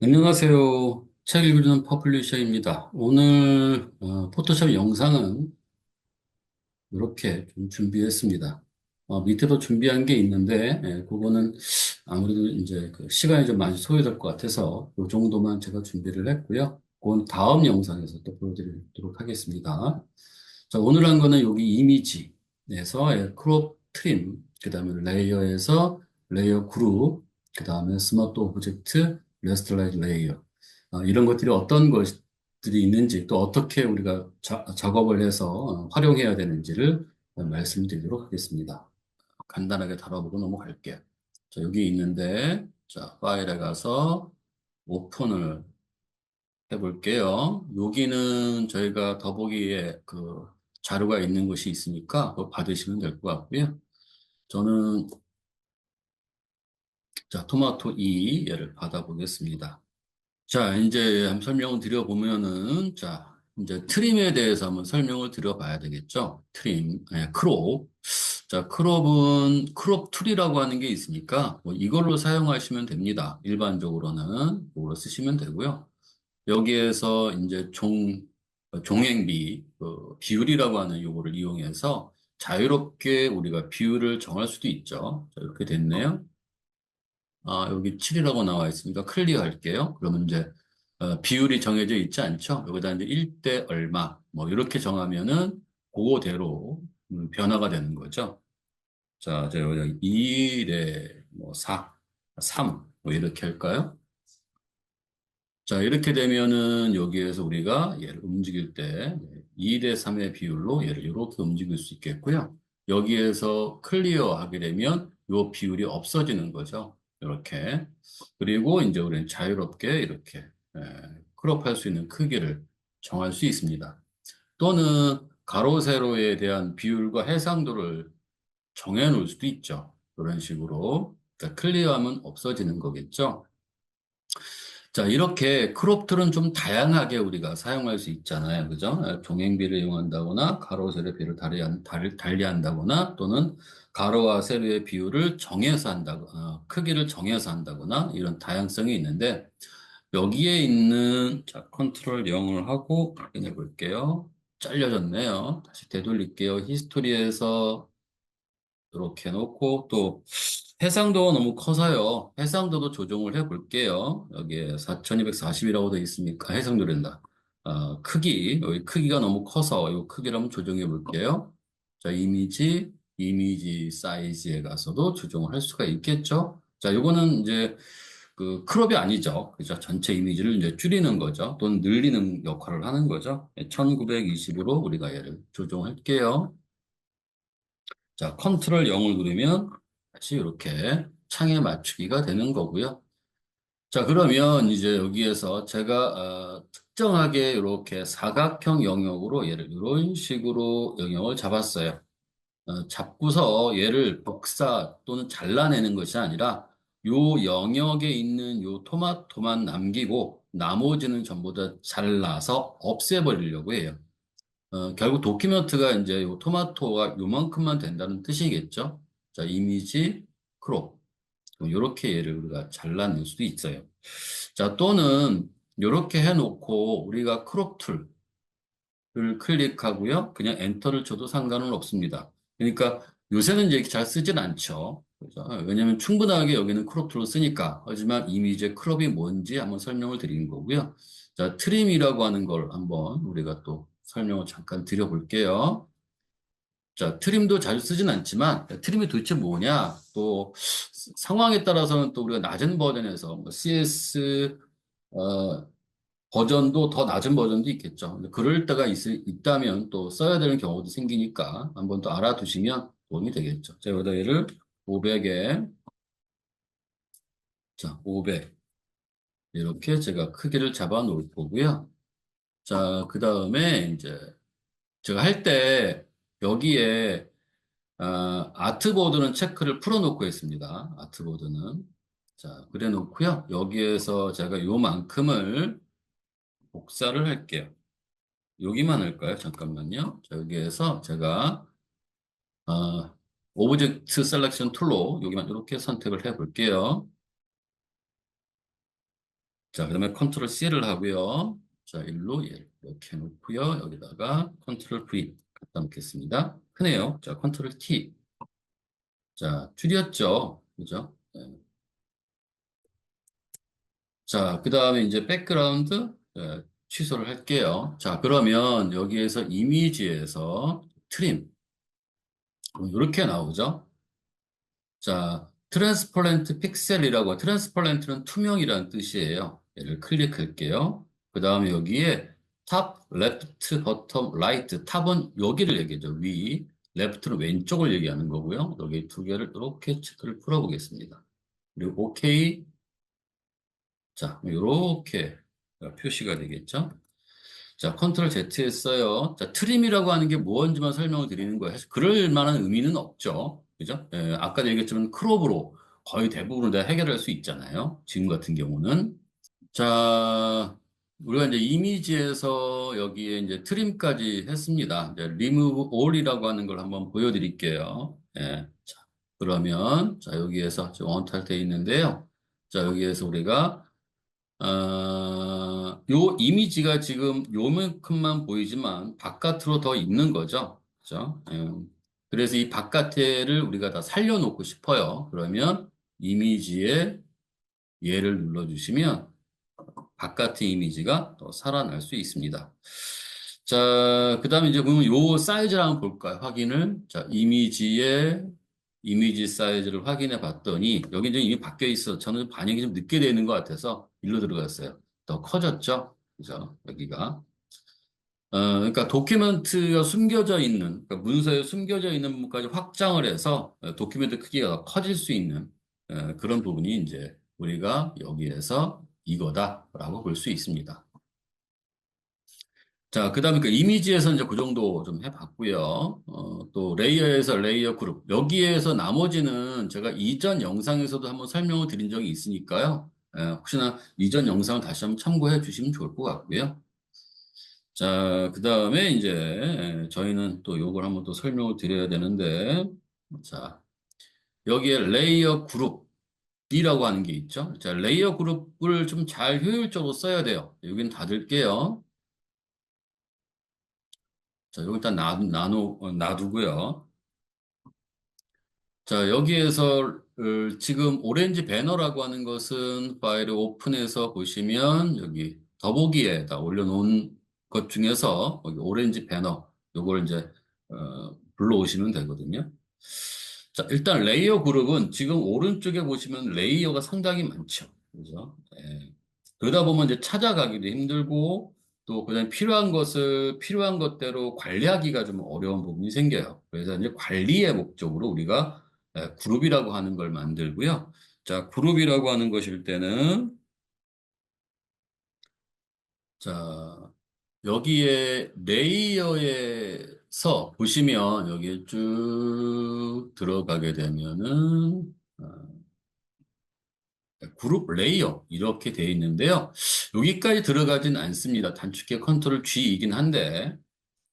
안녕하세요. 책 읽어주는 퍼블리셔입니다. 오늘 포토샵 영상은 이렇게 좀 준비했습니다. 밑에도 준비한 게 있는데 그거는 아무래도 이제 그 시간이 좀 많이 소요될 것 같아서 이 정도만 제가 준비를 했고요. 그건 다음 영상에서 또 보여드리도록 하겠습니다. 자, 오늘 한 거는 여기 이미지에서 크롭 트림, 그 다음에 레이어에서 레이어 그룹, 그 다음에 스마트 오브젝트, 레스트라이즈 레이어. 이런 것들이 어떤 것들이 있는지 또 어떻게 우리가 작업을 해서 활용해야 되는지를 말씀드리도록 하겠습니다. 간단하게 다뤄보고 넘어갈게요. 자, 여기 있는데, 자, 파일에 가서 오픈을 해볼게요. 여기는 저희가 더보기에 그 자료가 있는 곳이 있으니까 그거 받으시면 될 것 같고요. 저는 자, 토마토 2 얘를 받아보겠습니다. 자, 이제 한번 설명을 드려보면은 자, 이제 트림에 대해서 한번 설명을 드려봐야 되겠죠. 트림, 크롭. 자, 크롭은 크롭 툴이라고 하는 게 있으니까 뭐 이걸로 사용하시면 됩니다. 일반적으로는 이걸로 쓰시면 되고요. 여기에서 이제 종행비, 비율이라고 하는 요거를 이용해서 자유롭게 우리가 비율을 정할 수도 있죠. 자, 이렇게 됐네요. 여기 7이라고 나와 있으니까 클리어 할게요. 그러면 이제, 비율이 정해져 있지 않죠? 여기다 이제 1대 얼마, 뭐, 이렇게 정하면은, 그거대로 변화가 되는 거죠. 자, 여기다 2대 뭐, 4, 3, 뭐, 이렇게 할까요? 자, 이렇게 되면은 여기에서 우리가 얘를 움직일 때 2대 3의 비율로 얘를 이렇게 움직일 수 있겠고요. 여기에서 클리어 하게 되면 이 비율이 없어지는 거죠. 이렇게. 그리고 이제 우리는 자유롭게 이렇게 크롭할 수 있는 크기를 정할 수 있습니다. 또는 가로, 세로에 대한 비율과 해상도를 정해 놓을 수도 있죠. 그런 식으로. 그러니까 클리어하면 없어지는 거겠죠. 자, 이렇게 크롭툴은 좀 다양하게 우리가 사용할 수 있잖아요. 그죠? 종행비를 이용한다거나, 가로, 세로 비율을 달리한다거나, 또는 가로와 세로의 비율을 정해서 크기를 정해서 한다거나, 이런 다양성이 있는데, 여기에 있는, 자, 컨트롤 0을 하고 확인해 볼게요. 잘려졌네요. 다시 되돌릴게요. 히스토리에서 이렇게 놓고 또 해상도가 너무 커서요. 해상도도 조정을 해 볼게요. 여기에 4240이라고 되어 있으니까 해상도랜다. 여기 크기가 너무 커서 이 크기를 한번 조정해 볼게요. 자, 이미지 사이즈에 가서도 조정을 할 수가 있겠죠. 자, 요거는 이제 그 크롭이 아니죠. 그죠? 전체 이미지를 이제 줄이는 거죠. 또는 늘리는 역할을 하는 거죠. 1920으로 우리가 얘를 조정할게요. 자, 컨트롤 0을 누르면 다시 이렇게 창에 맞추기가 되는 거고요. 자, 그러면 이제 여기에서 제가 특정하게 이렇게 사각형 영역으로 얘를 이런 식으로 영역을 잡았어요. 잡고서 얘를 복사 또는 잘라내는 것이 아니라 요 영역에 있는 요 토마토만 남기고 나머지는 전부 다 잘라서 없애버리려고 해요. 결국 도큐멘트가 이제 요 토마토가 요만큼만 된다는 뜻이겠죠. 자, 이미지, 크롭. 이렇게 얘를 우리가 잘라낼 수도 있어요. 자, 또는 이렇게 해놓고 우리가 크롭 툴을 클릭하고요. 그냥 엔터를 쳐도 상관은 없습니다. 그러니까 요새는 이제 이렇게 잘 쓰진 않죠. 그죠? 왜냐하면 충분하게 여기는 크롭 툴을 쓰니까. 하지만 이미지의 크롭이 뭔지 한번 설명을 드리는 거고요. 자, 트림이라고 하는 걸 한번 우리가 또 설명을 잠깐 드려볼게요. 자, 트림도 자주 쓰진 않지만, 트림이 도대체 뭐냐? 또, 상황에 따라서는 또 우리가 낮은 버전에서, 뭐 CS, 어, 버전도 더 낮은 버전도 있겠죠. 근데 그럴 때가 있다면 또 써야 되는 경우도 생기니까 한번 또 알아두시면 도움이 되겠죠. 자, 여기다 얘를 500에, 자, 500. 이렇게 제가 크기를 잡아 놓을 거고요. 자, 그 다음에 이제 제가 할 때 여기에 아트보드는 체크를 풀어놓고 있습니다. 아트보드는. 자, 그래 놓고요. 여기에서 제가 요만큼을 복사를 할게요. 여기만 할까요? 잠깐만요. 자, 여기에서 제가, 어, 오브젝트 셀렉션 툴로 여기만 이렇게 선택을 해 볼게요. 자, 그다음에 컨트롤 C를 하고요. 자, 일로 이렇게 놓고요. 여기다가 컨트롤 V 갖다 놓겠습니다. 크네요. 자, 컨트롤 T. 자, 줄였죠. 그죠? 네. 자, 그다음에 이제 백그라운드 취소를 할게요. 자, 그러면 여기에서 이미지에서 트림 이렇게 나오죠. 자, 트랜스퍼런트 픽셀이라고, 트랜스퍼런트는 투명이라는 뜻이에요. 얘를 클릭할게요. 그 다음에 여기에 탑, 레프트, 버텀, 라이트. 탑은 여기를 얘기하죠. 위. 레프트는 왼쪽을 얘기하는 거고요. 여기 두 개를 이렇게 체크를 풀어보겠습니다. 그리고 OK. 자, 이렇게 표시가 되겠죠. 자, 컨트롤 Z 했어요. 자, 트림이라고 하는 게 뭔지만 설명을 드리는 거예요. 사실 그럴 만한 의미는 없죠. 그죠? 아까도 얘기했지만 크롭으로 거의 대부분을 다 해결할 수 있잖아요. 지금 같은 경우는. 자, 우리가 이제 이미지에서 여기에 이제 트림까지 했습니다. 이제 remove all이라고 하는 걸 한번 보여드릴게요. 자, 그러면, 자, 여기에서 지금 원탈 되어 있는데요. 자, 여기에서 우리가 요 이미지가 지금 요만큼만 보이지만 바깥으로 더 있는 거죠. 그죠? 그래서 이 바깥에를 우리가 다 살려놓고 싶어요. 그러면 이미지에 얘를 눌러주시면 바깥의 이미지가 더 살아날 수 있습니다. 자, 그 다음에 이제 그러면 요 사이즈를 한번 볼까요? 확인을. 자, 이미지 사이즈를 확인해 봤더니 여기 이제 이미 바뀌어 있어. 저는 반영이 좀 늦게 되는 것 같아서 일로 들어갔어요. 더 커졌죠? 그죠? 여기가. 그러니까 도큐멘트가 숨겨져 있는, 그러니까 문서에 숨겨져 있는 부분까지 확장을 해서 도큐멘트 크기가 더 커질 수 있는 그런 부분이 이제 우리가 여기에서 이거다라고 볼 수 있습니다. 자, 그 다음에 그 이미지에서 이제 그 정도 좀 해봤고요. 또 레이어에서 레이어 그룹. 여기에서 나머지는 제가 이전 영상에서도 한번 설명을 드린 적이 있으니까요. 혹시나 이전 영상을 다시 한번 참고해 주시면 좋을 것 같고요. 자, 그 다음에 이제 저희는 또 요걸 한번 또 설명을 드려야 되는데, 자, 여기에 레이어 그룹이라고 하는 게 있죠. 자, 레이어 그룹을 좀 잘 효율적으로 써야 돼요. 여기는 닫을게요. 자, 요거 일단 놔두고요. 자, 여기에서 지금 오렌지 배너라고 하는 것은 파일을 오픈해서 보시면 여기 더보기에다 올려놓은 것 중에서 여기 오렌지 배너 요걸 이제 불러오시면 되거든요. 자, 일단 레이어 그룹은 지금 오른쪽에 보시면 레이어가 상당히 많죠. 그죠? 예. 그러다 보면 이제 찾아가기도 힘들고 또 그다음에 필요한 것대로 관리하기가 좀 어려운 부분이 생겨요. 그래서 이제 관리의 목적으로 우리가 그룹이라고 하는 걸 만들고요. 자, 그룹이라고 하는 것일 때는 자, 여기에 레이어에서 보시면 여기에 쭉 들어가게 되면은 그룹 레이어 이렇게 되어 있는데요. 여기까지 들어가진 않습니다. 단축키 컨트롤 G이긴 한데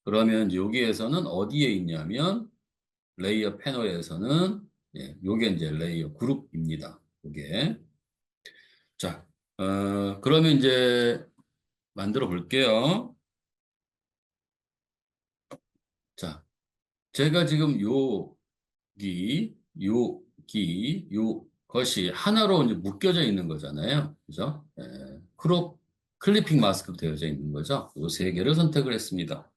그러면 여기에서는 어디에 있냐면 레이어 패널에서는 요게 이제 레이어 그룹입니다. 요게 자 그러면 이제 만들어 볼게요. 자 제가 지금 요 것이 하나로 이제 묶여져 있는 거잖아요. 그죠? 크롭 클리핑 마스크로 되어져 있는 거죠. 요 세 개를 선택을 했습니다.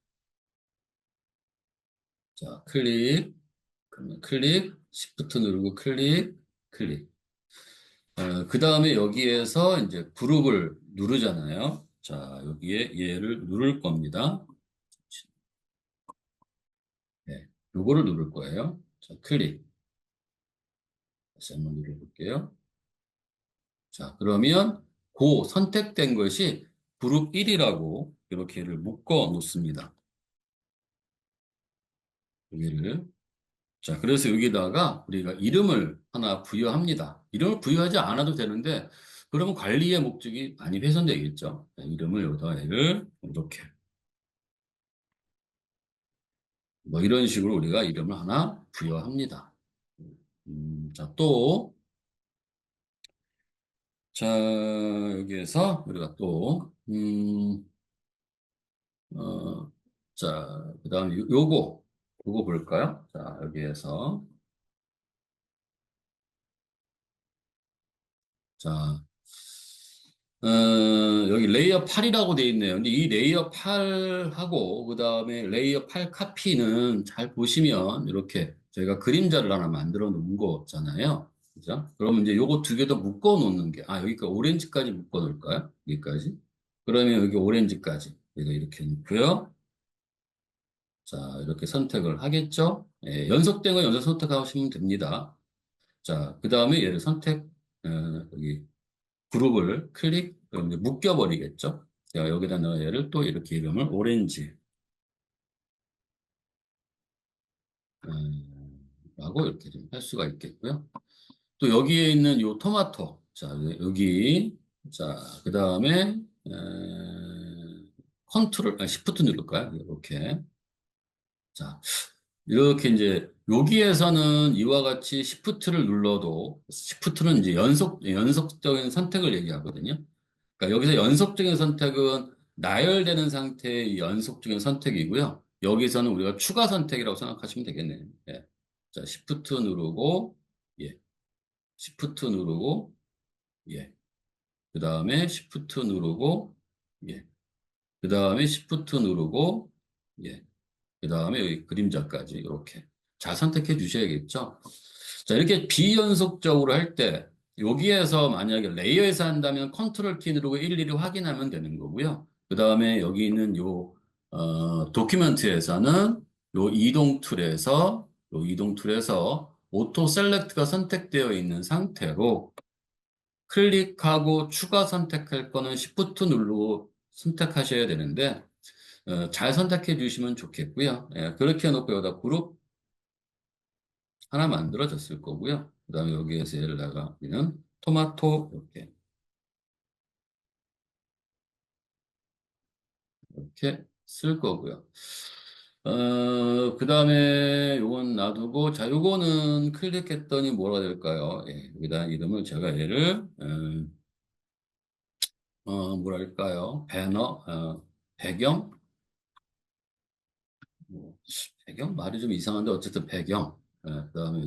자, 그러면 클릭, Shift 누르고 클릭. 그 다음에 여기에서 이제 그룹을 누르잖아요. 자, 여기에 얘를 누를 겁니다. 네, 요거를 누를 거예요. 자, 클릭. 다시 한번 눌러볼게요. 자, 그러면 그 선택된 것이 그룹 1이라고 이렇게를 묶어 놓습니다. 여기를. 자, 그래서 여기다가 우리가 이름을 하나 부여합니다. 이름을 부여하지 않아도 되는데, 그러면 관리의 목적이 많이 훼손되겠죠. 자, 이름을 여기다 얘를 이렇게. 뭐 이런 식으로 우리가 이름을 하나 부여합니다. 자, 자, 여기에서 우리가 또, 어, 자, 그 다음 요거 볼까요? 자, 여기에서, 자, 어, 여기 레이어 8이라고 돼 있네요. 근데 이 레이어 8하고, 그 다음에 레이어 8 카피는 잘 보시면, 이렇게 저희가 그림자를 하나 만들어 놓은 거잖아요. 그죠? 그러면 이제 요거 두 개 더 묶어 놓는 게, 여기까 오렌지까지 묶어 놓을까요? 여기까지. 그러면 여기 오렌지까지. 여기가 이렇게 놓고요. 자, 이렇게 선택을 하겠죠? 예, 연속된 거 연속 선택하시면 됩니다. 자, 그 다음에 얘를 여기 그룹을 그럼 이제 묶여버리겠죠? 자, 여기다 넣어 얘를 또 이렇게 이름을 오렌지, 라고 이렇게 좀 할 수가 있겠고요. 또 여기에 있는 요 토마토. 자, 여기. 자, 그 다음에, 시프트 누를까요? 이렇게. 자, 이렇게 이제 여기에서는 이와 같이 시프트를 눌러도 시프트는 이제 연속적인 선택을 얘기하거든요. 그러니까 여기서 연속적인 선택은 나열되는 상태의 연속적인 선택이고요. 여기서는 우리가 추가 선택이라고 생각하시면 되겠네요. 예. 자, 시프트 누르고 예. 시프트 누르고 예. 그다음에 시프트 누르고 예. 그다음에 시프트 누르고 예. 그 다음에 여기 그림자까지 이렇게 잘 선택해 주셔야겠죠. 자, 이렇게 비연속적으로 할 때, 여기에서 만약에 레이어에서 한다면 컨트롤 키 누르고 일일이 확인하면 되는 거고요. 그 다음에 여기 있는 도큐멘트에서는 요 이동 툴에서 오토 셀렉트가 선택되어 있는 상태로 클릭하고 추가 선택할 거는 Shift 누르고 선택하셔야 되는데, 잘 선택해 주시면 좋겠고요. 예, 그렇게 해놓고 여기다 그룹 하나 만들어졌을 거고요. 그 다음에 여기에서 얘를 내가 그냥 토마토 이렇게 쓸 거고요. 그 다음에 요건 놔두고, 자, 요거는 클릭했더니 뭐가 될까요? 예, 여기다 이름을 제가 얘를, 뭐랄까요? 배경? 뭐, 배경? 말이 좀 이상한데, 어쨌든 배경. 그 다음에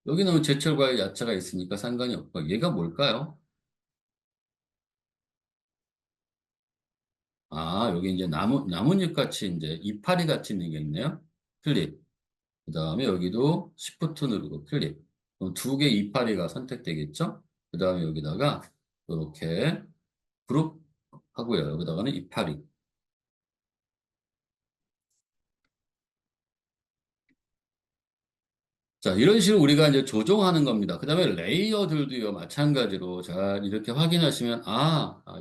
여기는 제철과일 야채가 있으니까 상관이 없고, 얘가 뭘까요? 여기 이제 나뭇잎 같이 이제 이파리 같이 있는 게 있네요. 클릭. 그 다음에 여기도 시프트 누르고 클릭. 그럼 두 개 이파리가 선택되겠죠? 그 다음에 여기다가 이렇게 그룹 하고요. 여기다가는 이파리. 자, 이런 식으로 우리가 이제 조정하는 겁니다. 그 다음에 레이어들도요, 마찬가지로. 자, 이렇게 확인하시면,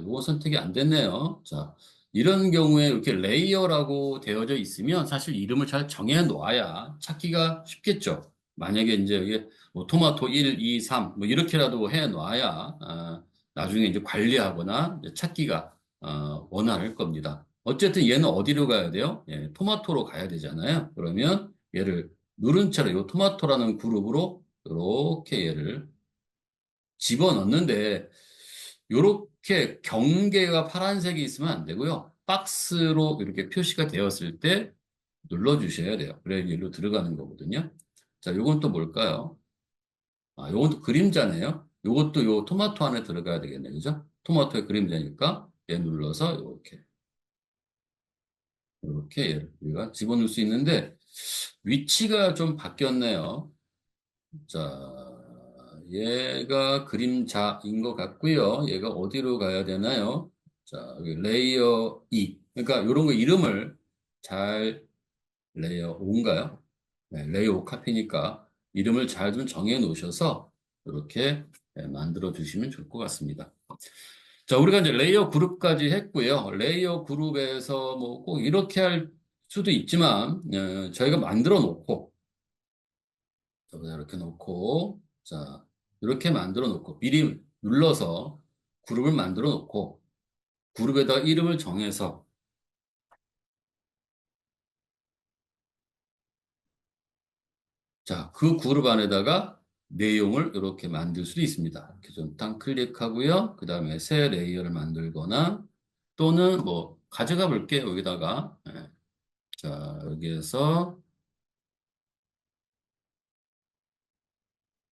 요거 선택이 안 됐네요. 자, 이런 경우에 이렇게 레이어라고 되어져 있으면 사실 이름을 잘 정해 놓아야 찾기가 쉽겠죠. 만약에 이제 여기 뭐 토마토 1, 2, 3, 뭐 이렇게라도 해 놔야, 나중에 이제 관리하거나 이제 찾기가, 원활할 겁니다. 어쨌든 얘는 어디로 가야 돼요? 예, 토마토로 가야 되잖아요. 그러면 얘를 누른 채로 요 토마토라는 그룹으로 이렇게 얘를 집어넣는데 요렇게 경계가 파란색이 있으면 안 되고요. 박스로 이렇게 표시가 되었을 때 눌러주셔야 돼요. 그래야 일로 들어가는 거거든요. 자, 요건 또 뭘까요? 요건 또 그림자네요. 요것도 요 토마토 안에 들어가야 되겠네요. 그죠? 토마토의 그림자니까 얘 눌러서 이렇게 얘를 우리가 집어넣을 수 있는데 위치가 좀 바뀌었네요. 자, 얘가 그림자인 것 같고요. 얘가 어디로 가야 되나요? 자, 여기 레이어 2. 그러니까 이런 거 이름을 잘 레이어 5인가요? 네, 레이어 5 카피니까 이름을 잘 좀 정해 놓으셔서 이렇게 만들어 주시면 좋을 것 같습니다. 자, 우리가 이제 레이어 그룹까지 했고요. 레이어 그룹에서 뭐 꼭 이렇게 할 수도 있지만, 저희가 만들어 놓고 여기다 이렇게 놓고, 자, 이렇게 만들어 놓고, 미리 눌러서 그룹을 만들어 놓고, 그룹에다 이름을 정해서, 자, 그 그룹 안에다가 내용을 이렇게 만들 수도 있습니다. 이렇게 좀 딱 클릭하고요. 그 다음에 새 레이어를 만들거나 또는 뭐 가져가 볼게요. 여기다가. 예. 자, 여기에서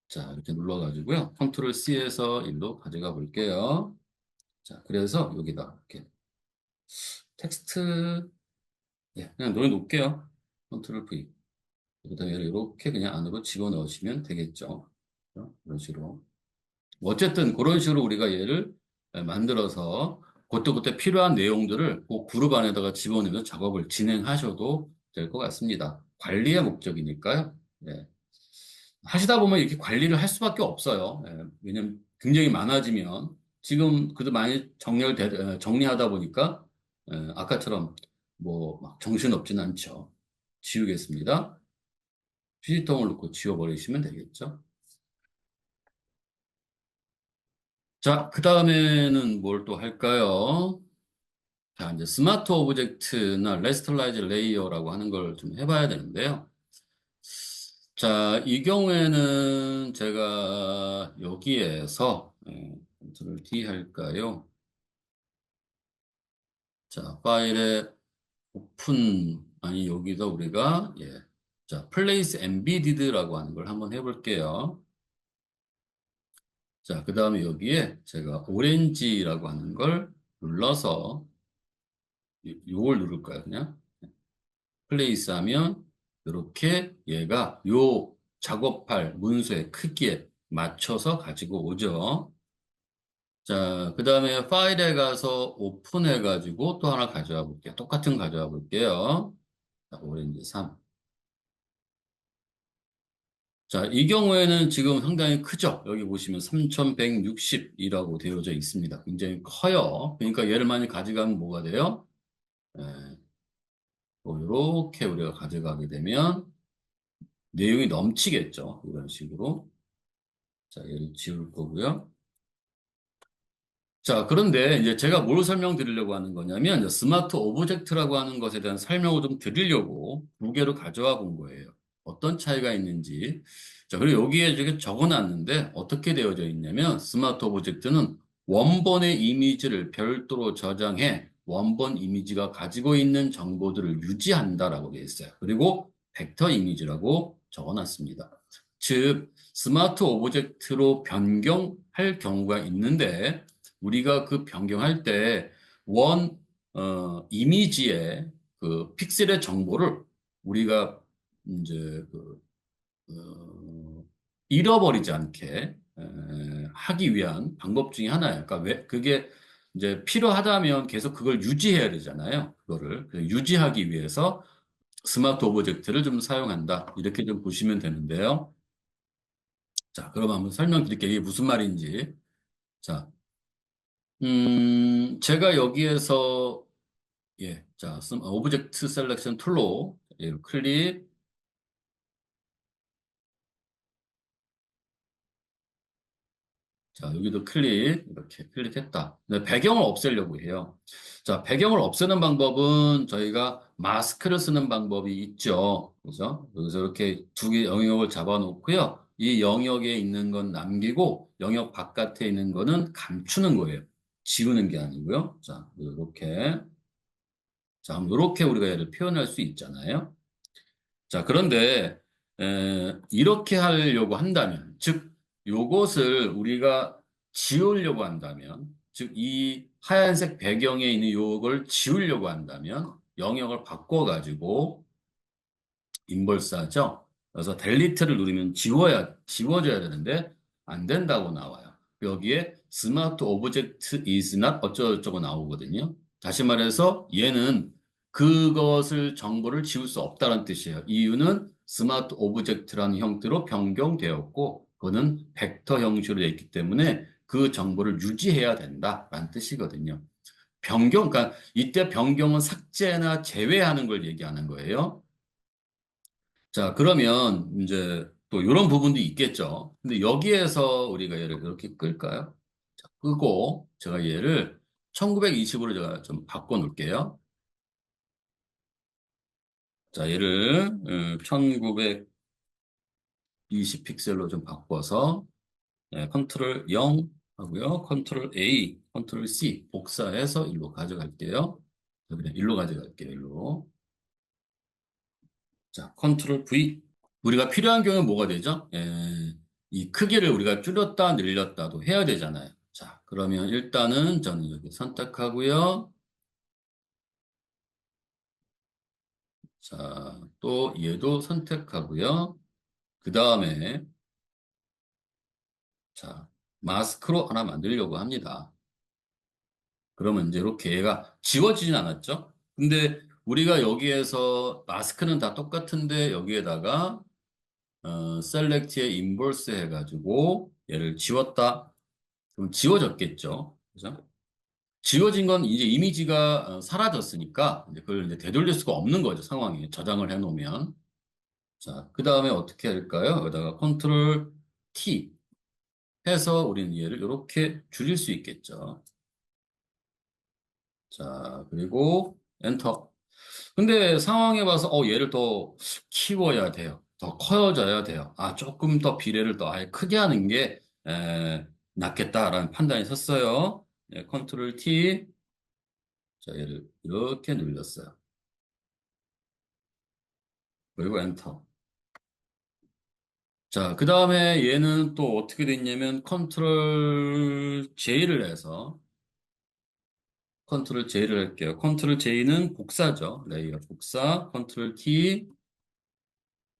자, 이렇게 눌러가지고요. 컨트롤 C에서 일로 가져가 볼게요. 자, 그래서 여기다 이렇게 텍스트, 예, 그냥 놓을게요. 컨트롤 V. 그다음에 이렇게 그냥 안으로 집어넣으시면 되겠죠. 이런 식으로. 어쨌든 그런 식으로 우리가 얘를 만들어서 그때그때 필요한 내용들을 그 그룹 안에다가 집어넣으면서 작업을 진행하셔도 될 것 같습니다. 관리의 목적이니까요. 예. 하시다 보면 이렇게 관리를 할 수밖에 없어요. 예. 왜냐면 굉장히 많아지면 지금 그래도 많이 정리하다 보니까 아까처럼 뭐 막 정신없진 않죠. 지우겠습니다. 휴지통을 놓고 지워버리시면 되겠죠. 자, 그 다음에는 뭘 또 할까요? 자, 이제 스마트 오브젝트나 레스터라이즈 레이어라고 하는 걸 좀 해봐야 되는데요. 자, 이 경우에는 제가 여기에서 컨트롤 D 할까요? 자, 파일에 오픈 아니 여기다 우리가 자, place embedded라고 하는 걸 한번 해볼게요. 자, 그 다음에 여기에 제가 오렌지라고 하는 걸 눌러서 요걸 누를까요, 그냥? 플레이스 하면 이렇게 얘가 요 작업할 문서의 크기에 맞춰서 가지고 오죠. 자, 그 다음에 파일에 가서 오픈해가지고 또 하나 가져와 볼게요. 똑같은 거 가져와 볼게요. 자, 오렌지 3. 자, 이 경우에는 지금 상당히 크죠? 여기 보시면 3160이라고 되어져 있습니다. 굉장히 커요. 그러니까 얘를 많이 가져가면 뭐가 돼요? 예, 뭐 이렇게 우리가 가져가게 되면 내용이 넘치겠죠. 이런 식으로. 자, 얘를 지울 거고요. 자, 그런데 이제 제가 뭘 설명드리려고 하는 거냐면 이제 스마트 오브젝트라고 하는 것에 대한 설명을 좀 드리려고 두 개로 가져와 본 거예요. 어떤 차이가 있는지. 자, 그리고 여기에 이렇게 적어놨는데 어떻게 되어져 있냐면 스마트 오브젝트는 원본의 이미지를 별도로 저장해 원본 이미지가 가지고 있는 정보들을 유지한다라고 되어 있어요. 그리고 벡터 이미지라고 적어놨습니다. 즉, 스마트 오브젝트로 변경할 경우가 있는데 우리가 그 변경할 때 이미지의 그 픽셀의 정보를 우리가 이제 잃어버리지 않게 하기 위한 방법 중에 하나예요. 그러니까 왜 그게 이제 필요하다면 계속 그걸 유지해야 되잖아요. 그거를 유지하기 위해서 스마트 오브젝트를 좀 사용한다. 이렇게 좀 보시면 되는데요. 자, 그럼 한번 설명드릴게요. 이게 무슨 말인지. 자, 제가 여기에서, 자, 오브젝트 셀렉션 툴로, 클릭, 자, 여기도 클릭, 이렇게 클릭했다. 네, 배경을 없애려고 해요. 자, 배경을 없애는 방법은 저희가 마스크를 쓰는 방법이 있죠. 그죠? 여기서 이렇게 두 개 영역을 잡아놓고요. 이 영역에 있는 건 남기고, 영역 바깥에 있는 거는 감추는 거예요. 지우는 게 아니고요. 자, 이렇게. 자, 그럼 이렇게 우리가 얘를 표현할 수 있잖아요. 자, 그런데 이렇게 하려고 한다면, 즉 요것을 우리가 지우려고 한다면, 즉 이 하얀색 배경에 있는 요걸 지우려고 한다면 영역을 바꿔가지고 인벌스하죠. 그래서 델리트를 누르면 지워져야 되는데 안 된다고 나와요. 여기에 스마트 오브젝트 is not 어쩌고저쩌고 나오거든요. 다시 말해서 얘는 그것을 정보를 지울 수 없다는 뜻이에요. 이유는 스마트 오브젝트라는 형태로 변경되었고 그거는 벡터 형식으로 되어 있기 때문에 그 정보를 유지해야 된다라는 뜻이거든요. 그러니까 이때 변경은 삭제나 제외하는 걸 얘기하는 거예요. 자, 그러면 이제 또 이런 부분도 있겠죠. 근데 여기에서 우리가 얘를 이렇게 끌까요? 자, 끄고 제가 얘를 1920으로 제가 좀 바꿔 놓을게요. 자, 얘를 1920 20 픽셀로 좀 바꿔서 컨트롤 0 하고요. 컨트롤 A, 컨트롤 C 복사해서 일로 가져갈게요. 그냥 일로 가져갈게요. 일로. 자, 컨트롤 V. 우리가 필요한 경우는 뭐가 되죠? 이 크기를 우리가 줄였다 늘렸다도 해야 되잖아요. 자, 그러면 일단은 저는 여기 선택하고요. 자, 또 얘도 선택하고요. 그 다음에 자, 마스크로 하나 만들려고 합니다. 그러면 이제 이렇게 얘가 지워지진 않았죠? 근데 우리가 여기에서 마스크는 다 똑같은데 여기에다가 셀렉트에 인버스 해가지고 얘를 지웠다. 그럼 지워졌겠죠? 그죠? 지워진 건 이제 이미지가 사라졌으니까 이제 그걸 이제 되돌릴 수가 없는 거죠. 상황에 저장을 해놓으면. 자, 그 다음에 어떻게 할까요? 여기다가 컨트롤 T 해서 우리는 얘를 이렇게 줄일 수 있겠죠. 자, 그리고 엔터. 근데 상황에 봐서 얘를 더 키워야 돼요. 더 커져야 돼요. 아, 조금 더 비례를 더 아예 크게 하는 게 낫겠다라는 판단이 섰어요. 컨트롤 T. 자, 얘를 이렇게 눌렸어요. 그리고 엔터. 자, 그 다음에 얘는 또 어떻게 됐냐면 컨트롤 J를 해서 컨트롤 J를 할게요. 컨트롤 J는 복사죠. 레이어 복사, 컨트롤 T.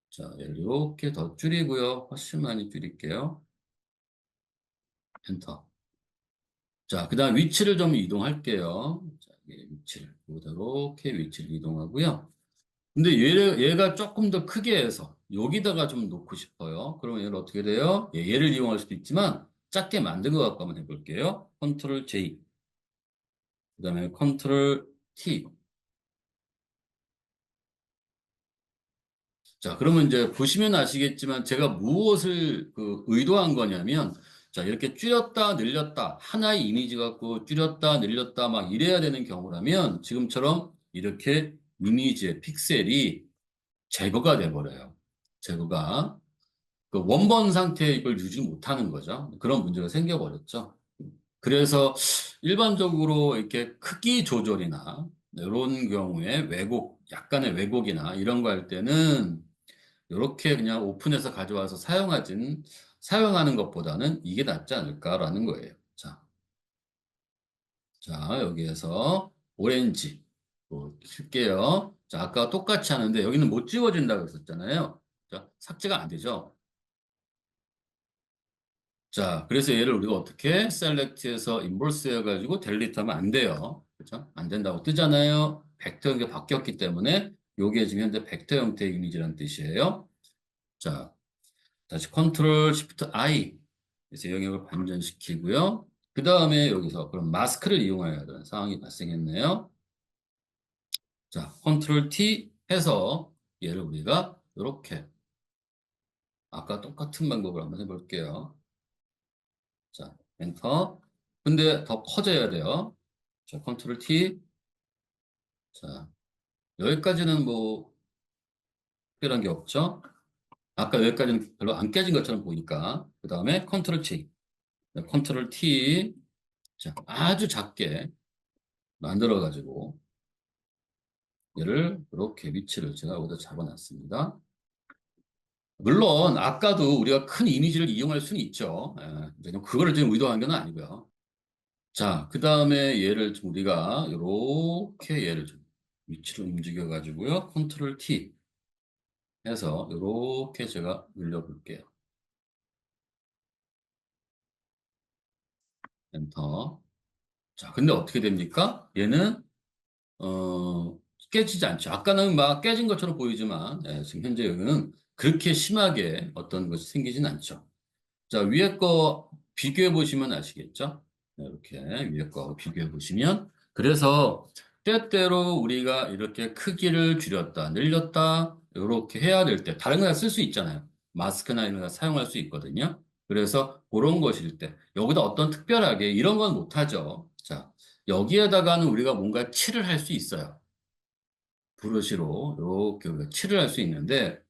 자, 이렇게 더 줄이고요. 훨씬 많이 줄일게요. 엔터. 자, 그 다음 위치를 좀 이동할게요. 자, 위치를. 이렇게 위치를 이동하고요. 근데 얘가 조금 더 크게 해서 여기다가 좀 놓고 싶어요. 그러면 얘를 어떻게 돼요? 얘를 이용할 수도 있지만 작게 만든 것 갖고 한번 해볼게요. 컨트롤 J. 그 다음에 컨트롤 T. 자, 그러면 이제 보시면 아시겠지만 제가 무엇을 의도한 거냐면, 자, 이렇게 줄였다, 늘렸다, 하나의 이미지 갖고 줄였다, 늘렸다, 막 이래야 되는 경우라면 지금처럼 이렇게 이미지의 픽셀이 제거가 돼버려요. 제거가. 그 원본 상태에 이걸 유지 못하는 거죠. 그런 문제가 생겨버렸죠. 그래서 일반적으로 이렇게 크기 조절이나 이런 경우에 왜곡, 약간의 왜곡이나 이런 거 할 때는 이렇게 그냥 오픈해서 가져와서 사용하는 것보다는 이게 낫지 않을까라는 거예요. 자, 자, 여기에서 오렌지 킬게요. 자, 아까 똑같이 하는데 여기는 못 지워진다고 했었잖아요. 자, 삭제가 안 되죠. 자, 그래서 얘를 우리가 어떻게 셀렉트해서 인버스 해가지고 델리트하면 안 돼요. 그렇죠? 안 된다고 뜨잖아요. 벡터 형태 바뀌었기 때문에 요게 지금 현재 벡터 형태의 이미지라는 뜻이에요. 자, 다시 컨트롤 시프트 I 그래서 영역을 반전시키고요. 그 다음에 여기서 그럼 마스크를 이용해야 되는 상황이 발생했네요. 자, 컨트롤 T 해서 얘를 우리가 이렇게 아까 똑같은 방법을 한번 해볼게요. 자, 엔터. 근데 더 커져야 돼요. 자, 컨트롤 T. 자, 여기까지는 뭐 특별한 게 없죠. 아까 여기까지는 별로 안 깨진 것처럼 보니까. 그 다음에 컨트롤 T. 컨트롤 T. 자, 아주 작게 만들어가지고 얘를 이렇게 위치를 제가 여기다 잡아놨습니다. 물론 아까도 우리가 큰 이미지를 이용할 수는 있죠. 이제 그거를 지금 의도한 건 아니고요. 자, 그 다음에 얘를 좀 우리가 이렇게 얘를 좀 위치를 움직여 가지고요. 컨트롤 T 해서 이렇게 제가 눌러볼게요. 엔터. 자, 근데 어떻게 됩니까? 얘는 깨지지 않죠. 아까는 막 깨진 것처럼 보이지만 지금 현재 여기는 그렇게 심하게 어떤 것이 생기진 않죠. 자, 위에 거 비교해 보시면 아시겠죠? 네, 이렇게 위에 거 비교해 보시면. 그래서 때때로 우리가 이렇게 크기를 줄였다, 늘렸다, 이렇게 해야 될 때, 다른 거 쓸 수 있잖아요. 마스크나 이런 거 사용할 수 있거든요. 그래서 그런 것일 때, 여기다 어떤 특별하게 이런 건 못하죠. 자, 여기에다가는 우리가 뭔가 칠을 할 수 있어요. 브러쉬로 이렇게 우리가 칠을 할 수 있는데,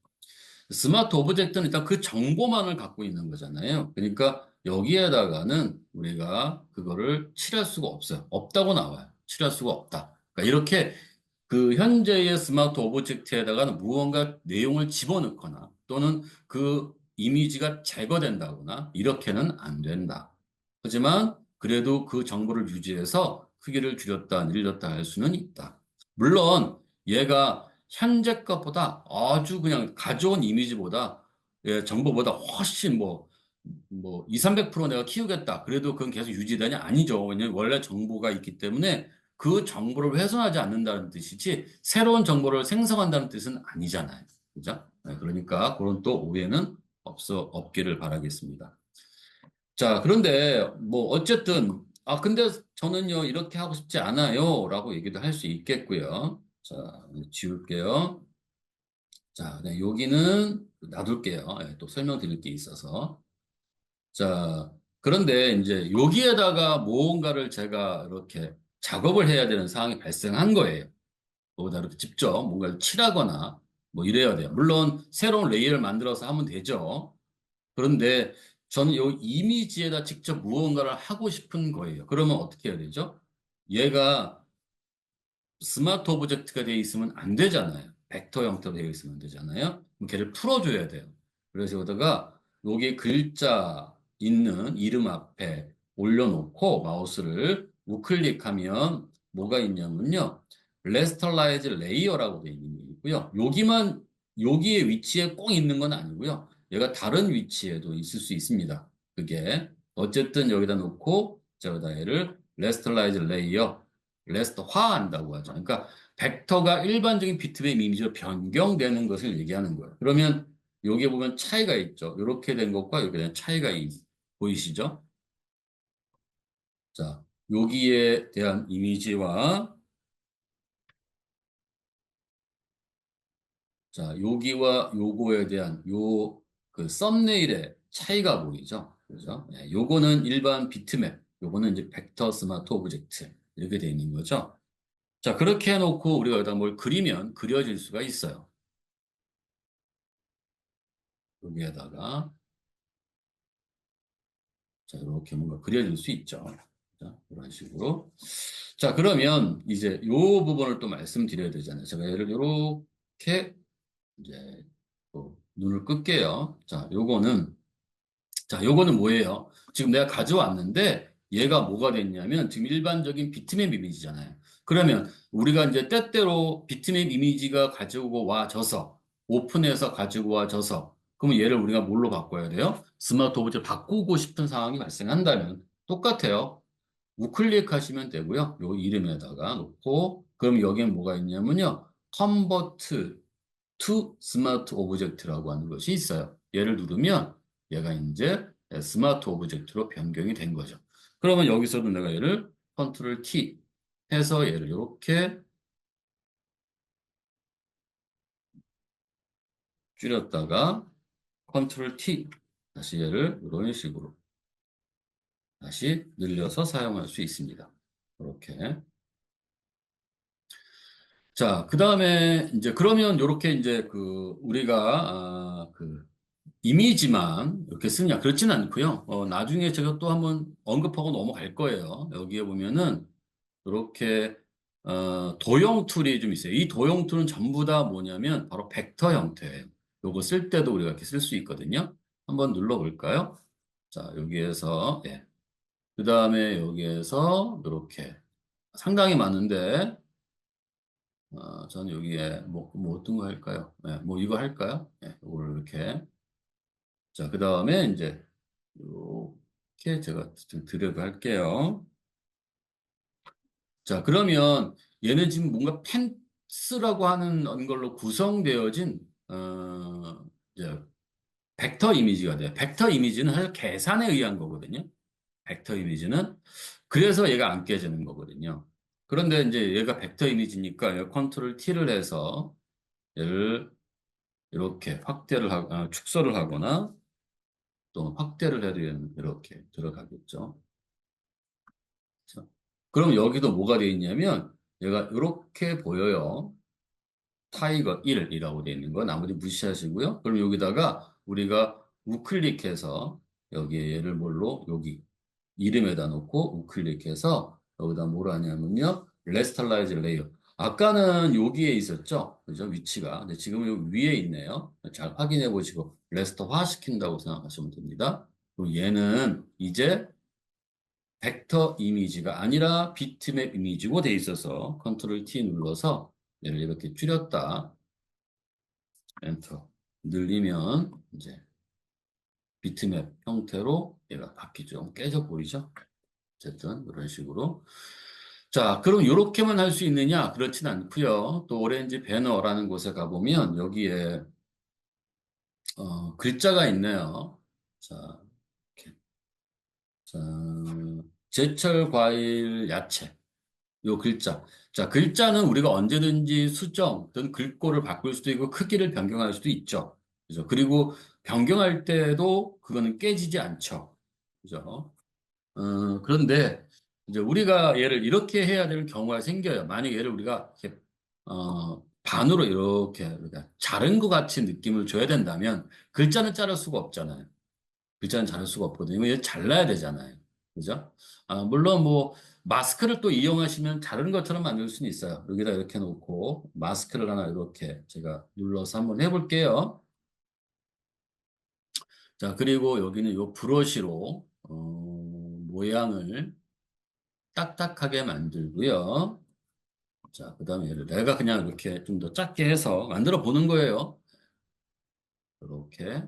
스마트 오브젝트는 일단 그 정보만을 갖고 있는 거잖아요. 그러니까 여기에다가는 우리가 그거를 칠할 수가 없어요. 없다고 나와요. 칠할 수가 없다. 그러니까 이렇게 그 현재의 스마트 오브젝트에다가는 무언가 내용을 집어넣거나 또는 그 이미지가 제거된다거나 이렇게는 안 된다. 하지만 그래도 그 정보를 유지해서 크기를 줄였다, 늘렸다 할 수는 있다. 물론 얘가 현재 것보다 아주 그냥 가져온 이미지보다 예, 정보보다 훨씬 뭐 2, 300% 내가 키우겠다. 그래도 그건 계속 유지되냐? 아니죠. 왜냐면 원래 정보가 있기 때문에 그 정보를 훼손하지 않는다는 뜻이지 새로운 정보를 생성한다는 뜻은 아니잖아요. 그죠? 네, 그러니까 그런 또 오해는 없기를 바라겠습니다. 자, 그런데 뭐 어쨌든 근데 저는요 이렇게 하고 싶지 않아요라고 얘기도 할 수 있겠고요. 자, 지울게요. 자, 네, 여기는 놔둘게요. 예, 또 설명드릴 게 있어서. 자, 그런데 이제 여기에다가 무언가를 제가 이렇게 작업을 해야 되는 상황이 발생한 거예요. 거기다 이렇게 직접 뭔가를 칠하거나 뭐 이래야 돼요. 물론 새로운 레이어를 만들어서 하면 되죠. 그런데 저는 이 이미지에다 직접 무언가를 하고 싶은 거예요. 그러면 어떻게 해야 되죠? 얘가 스마트 오브젝트가 되어 있으면 안 되잖아요. 벡터 형태로 되어 있으면 안 되잖아요. 그럼 걔를 풀어줘야 돼요. 그래서 여기다가 여기 글자 있는 이름 앞에 올려놓고 마우스를 우클릭하면 뭐가 있냐면요. 레스터라이즈 레이어라고 되어 있는 게 있고요. 여기에 위치에 꼭 있는 건 아니고요. 얘가 다른 위치에도 있을 수 있습니다. 그게 어쨌든 여기다 놓고 저기다 얘를 레스터라이즈 레이어 레스터화한다고 하죠. 그러니까 벡터가 일반적인 비트맵 이미지로 변경되는 것을 얘기하는 거예요. 그러면 여기 보면 차이가 있죠. 이렇게 된 것과 이렇게 된 차이가 보이시죠? 자, 여기에 대한 이미지와 자, 여기와 요거에 대한 요 그 썸네일의 차이가 보이죠? 그죠? 네, 요거는 일반 비트맵, 요거는 이제 벡터 스마트 오브젝트 이렇게 돼 있는 거죠. 자, 그렇게 해놓고 우리가 여기다 뭘 그리면 그려질 수가 있어요. 여기에다가 자, 이렇게 뭔가 그려질 수 있죠. 자, 이런 식으로. 자, 그러면 이제 요 부분을 또 말씀드려야 되잖아요. 제가 얘를 이렇게 이제 또 눈을 끌게요. 자, 요거는 뭐예요? 지금 내가 가져왔는데 얘가 뭐가 됐냐면 지금 일반적인 비트맵 이미지잖아요. 그러면 우리가 이제 때때로 비트맵 이미지가 가지고 와져서 오픈해서 가지고 와져서 그러면 얘를 우리가 뭘로 바꿔야 돼요? 스마트 오브젝트 바꾸고 싶은 상황이 발생한다면 똑같아요. 우클릭하시면 되고요. 요 이름에다가 놓고 그럼 여기엔 뭐가 있냐면요. 컨버트 to 스마트 오브젝트라고 하는 것이 있어요. 얘를 누르면 얘가 이제 스마트 오브젝트로 변경이 된 거죠. 그러면 여기서도 내가 얘를 컨트롤 T 해서 얘를 이렇게 줄였다가 컨트롤 T 다시 얘를 이런 식으로 다시 늘려서 사용할 수 있습니다. 이렇게. 자, 그 다음에 이제 그러면 이렇게 이제 그 우리가 그 이미지만 이렇게 쓰냐? 그렇지는 않고요. 나중에 제가 또 한번 언급하고 넘어갈 거예요. 여기에 보면은 이렇게 도형 툴이 좀 있어요. 이 도형 툴은 전부 다 뭐냐면 바로 벡터 형태예요. 요거 쓸 때도 우리가 이렇게 쓸 수 있거든요. 한번 눌러볼까요? 자, 여기에서 예. 그 다음에 여기에서 이렇게 상당히 많은데 저는 여기에 뭐 어떤 거 할까요? 예, 뭐 이거 할까요? 예, 이걸 이렇게 자, 그 다음에 이제 이렇게 제가 좀 드래그 할게요. 자, 그러면 얘는 지금 뭔가 펜스라고 하는 걸로 구성되어진 이제 벡터 이미지가 돼요. 벡터 이미지는 사실 계산에 의한 거거든요. 벡터 이미지는 그래서 얘가 안 깨지는 거거든요. 그런데 이제 얘가 벡터 이미지니까 얘 컨트롤 T를 해서 얘를 이렇게 축소를 하거나 또 확대를 해도 얘는 이렇게 들어가겠죠. 자, 그럼 여기도 뭐가 되어 있냐면 얘가 이렇게 보여요. 타이거 1이라고 되어 있는 거 나머지 무시하시고요. 그럼 여기다가 우리가 우클릭해서 여기에 얘를 뭘로 여기 이름에다 놓고 우클릭해서 여기다 뭘 하냐면요. 레스터라이즈 레이어. 아까는 여기에 있었죠. 그죠? 위치가. 근데 지금은 여기 위에 있네요. 잘 확인해 보시고 레스터화 시킨다고 생각하시면 됩니다. 그리고 얘는 이제 벡터 이미지가 아니라 비트맵 이미지고 돼 있어서 컨트롤 T 눌러서 얘를 이렇게 줄였다. 엔터 늘리면 이제 비트맵 형태로 얘가 바뀌죠. 깨져 보이죠? 어쨌든 이런 식으로. 자, 그럼 이렇게만 할 수 있느냐? 그렇진 않고요. 또 오렌지 배너라는 곳에 가보면 여기에 글자가 있네요. 자, 이렇게. 자, 제철 과일 야채. 요 글자. 자, 글자는 우리가 언제든지 수정 또는 글꼴을 바꿀 수도 있고 크기를 변경할 수도 있죠. 그죠? 그리고 변경할 때도 그거는 깨지지 않죠. 그죠? 그런데 이제 우리가 얘를 이렇게 해야 될 경우가 생겨요. 만약 얘를 우리가 이렇게 반으로 이렇게 우리가 자른 것 같이 느낌을 줘야 된다면 글자는 자를 수가 없잖아요. 글자는 자를 수가 없거든요. 얘 잘라야 되잖아요. 그죠? 물론 뭐 마스크를 또 이용하시면 자른 것처럼 만들 수는 있어요. 여기다 이렇게 놓고 마스크를 하나 이렇게 제가 눌러서 한번 해볼게요. 자, 그리고 여기는 요 브러쉬로 모양을 딱딱하게 만들고요. 자, 그다음에 얘를 내가 그냥 이렇게 좀 더 작게 해서 만들어 보는 거예요. 이렇게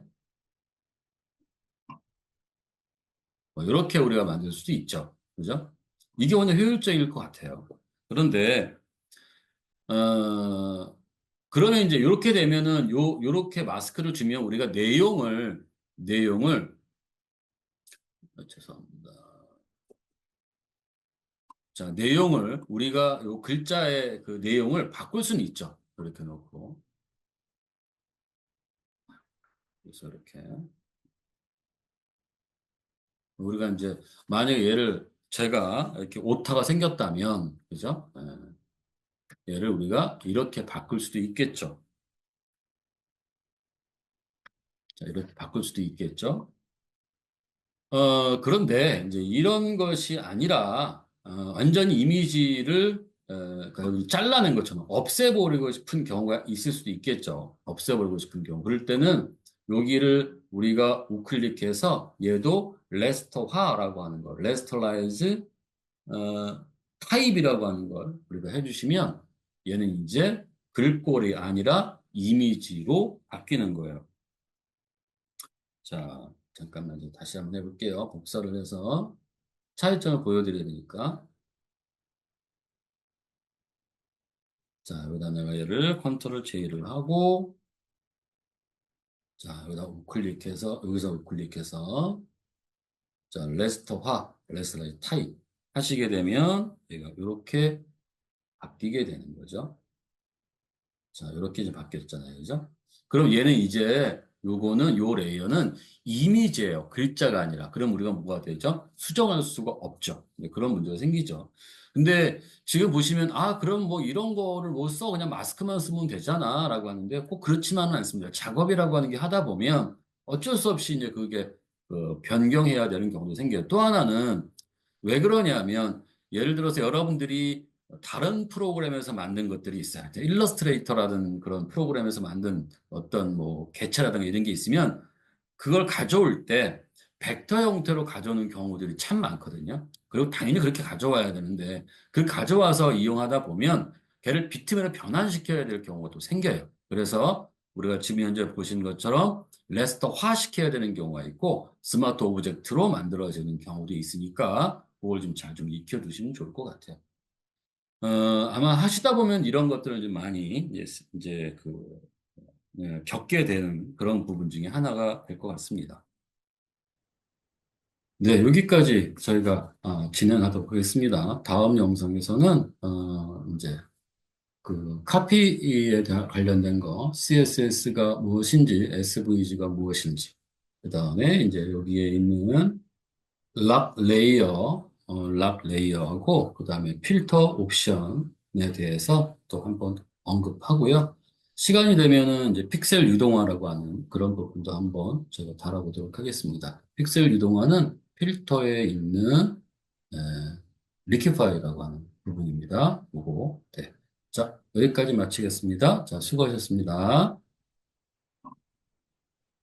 뭐 이렇게 우리가 만들 수도 있죠. 그죠? 이게 오늘 효율적일 것 같아요. 그런데 어, 그러면 이제 이렇게 되면은 요렇게 마스크를 주면 우리가 내용을 죄송합니다. 자, 내용을 우리가 요 글자의 그 내용을 바꿀 수는 있죠. 이렇게 놓고 그래서 이렇게 우리가 이제 만약에 얘를 제가 이렇게 오타가 생겼다면 그죠? 얘를 우리가 이렇게 바꿀 수도 있겠죠. 자, 이렇게 바꿀 수도 있겠죠. 그런데 이제 이런 것이 아니라 완전히 이미지를 그러니까 잘라낸 것처럼 없애버리고 싶은 경우가 있을 수도 있겠죠. 없애버리고 싶은 경우. 그럴 때는 여기를 우리가 우클릭해서 얘도 레스터화라고 하는 거, 레스터라이즈 타입이라고 하는 걸 우리가 해주시면 얘는 이제 글꼴이 아니라 이미지로 바뀌는 거예요. 자, 잠깐만 다시 한번 해볼게요. 복사를 해서 차이점을 보여드려야 되니까. 자, 여기다 내가 얘를 컨트롤 J를 하고, 자, 여기다 우클릭해서, 여기서 우클릭해서, 자, 레스터라이즈 타입 하시게 되면 얘가 이렇게 바뀌게 되는 거죠. 자, 이렇게 이제 바뀌었잖아요. 그죠? 그럼 얘는 이제 요거는 요 레이어는 이미지예요. 글자가 아니라. 그럼 우리가 뭐가 되죠? 수정할 수가 없죠. 네, 그런 문제가 생기죠. 근데 지금 보시면 그럼 뭐 이런 거를 못 써. 그냥 마스크만 쓰면 되잖아. 라고 하는데 꼭 그렇지만은 않습니다. 작업이라고 하는 게 하다 보면 어쩔 수 없이 이제 그게 변경해야 되는 경우도 생겨요. 또 하나는 왜 그러냐면 예를 들어서 여러분들이 다른 프로그램에서 만든 것들이 있어요. 일러스트레이터라든 그런 프로그램에서 만든 어떤 뭐 개체라든가 이런 게 있으면 그걸 가져올 때 벡터 형태로 가져오는 경우들이 참 많거든요. 그리고 당연히 그렇게 가져와야 되는데 그 가져와서 이용하다 보면 걔를 비트맵으로 변환시켜야 될 경우가 또 생겨요. 그래서 우리가 지금 현재 보신 것처럼 레스터화 시켜야 되는 경우가 있고 스마트 오브젝트로 만들어지는 경우도 있으니까 그걸 좀 잘 좀 익혀두시면 좋을 것 같아요. 아마 하시다 보면 이런 것들을 좀 많이 이제 겪게 되는 그런 부분 중에 하나가 될 것 같습니다. 네, 여기까지 저희가 진행하도록 하겠습니다. 다음 영상에서는 이제 그 카피에 관련된 거, CSS가 무엇인지, SVG가 무엇인지, 그 다음에 이제 여기에 있는 락 레이어하고, 그 다음에 필터 옵션에 대해서 또 한번 언급하고요. 시간이 되면은 이제 픽셀 유동화라고 하는 그런 부분도 한번 제가 다뤄보도록 하겠습니다. 픽셀 유동화는 필터에 있는 에, 리퀴파이라고 하는 부분입니다. 요거. 네. 자, 여기까지 마치겠습니다. 자, 수고하셨습니다.